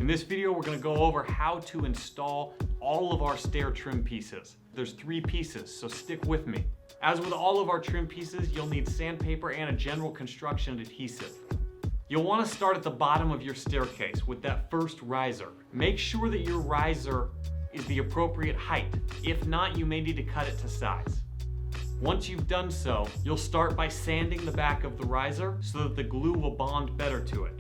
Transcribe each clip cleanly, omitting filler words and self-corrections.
In this video, we're going to go over how to install all of our stair trim pieces. There's 3 pieces, so stick with me. As with all of our trim pieces, you'll need sandpaper and a general construction adhesive. You'll want to start at the bottom of your staircase with that first riser. Make sure that your riser is the appropriate height. If not, you may need to cut it to size. Once you've done so, you'll start by sanding the back of the riser so that the glue will bond better to it.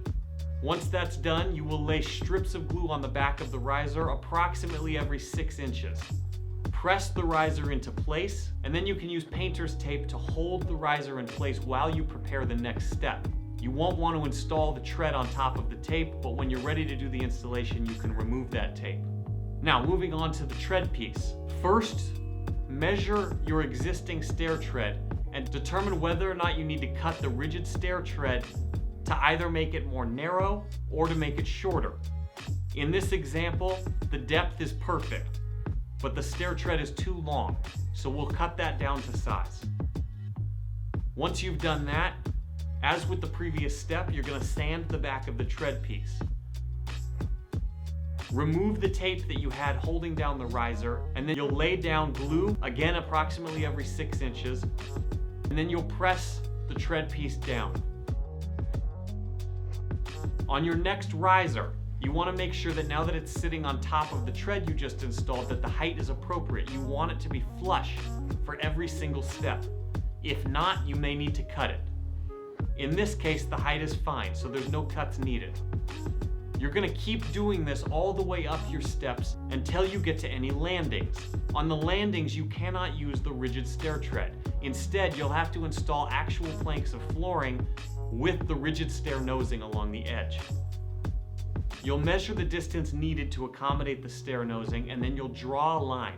Once that's done, you will lay strips of glue on the back of the riser approximately every 6 inches. Press the riser into place, and then you can use painter's tape to hold the riser in place while you prepare the next step. You won't want to install the tread on top of the tape, but when you're ready to do the installation, you can remove that tape. Now, moving on to the tread piece. First, measure your existing stair tread and determine whether or not you need to cut the rigid stair tread to either make it more narrow or to make it shorter. In this example, the depth is perfect, but the stair tread is too long, so we'll cut that down to size. Once you've done that, as with the previous step, you're going to sand the back of the tread piece. Remove the tape that you had holding down the riser, and then you'll lay down glue, again approximately every 6 inches, and then you'll press the tread piece down. On your next riser, you want to make sure that now that it's sitting on top of the tread you just installed, that the height is appropriate. You want it to be flush for every single step. If not, you may need to cut it. In this case, the height is fine, so there's no cuts needed. You're going to keep doing this all the way up your steps until you get to any landings. On the landings, you cannot use the rigid stair tread. Instead, you'll have to install actual planks of flooring with the rigid stair nosing along the edge. You'll measure the distance needed to accommodate the stair nosing, and then you'll draw a line.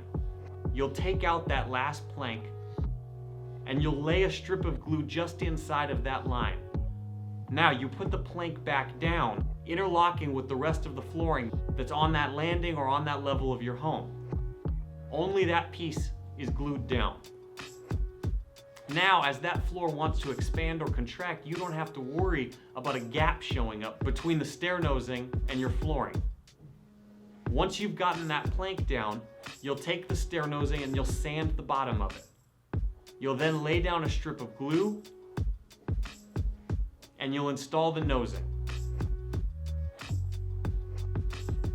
You'll take out that last plank, and you'll lay a strip of glue just inside of that line. Now you put the plank back down, interlocking with the rest of the flooring that's on that landing or on that level of your home. Only that piece is glued down. Now, as that floor wants to expand or contract, you don't have to worry about a gap showing up between the stair nosing and your flooring. Once you've gotten that plank down, you'll take the stair nosing and you'll sand the bottom of it. You'll then lay down a strip of glue and you'll install the nosing.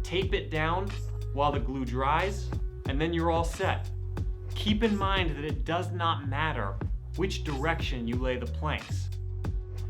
Tape it down while the glue dries, and then you're all set. Keep in mind that it does not matter which direction you lay the planks.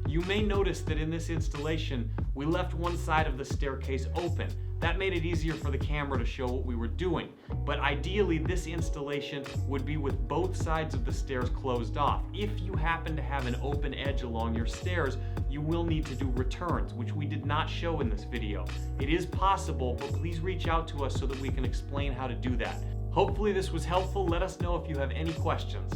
You may notice that in this installation, we left one side of the staircase open. That made it easier for the camera to show what we were doing. But ideally, this installation would be with both sides of the stairs closed off. If you happen to have an open edge along your stairs, you will need to do returns, which we did not show in this video. It is possible, but please reach out to us so that we can explain how to do that. Hopefully this was helpful. Let us know if you have any questions.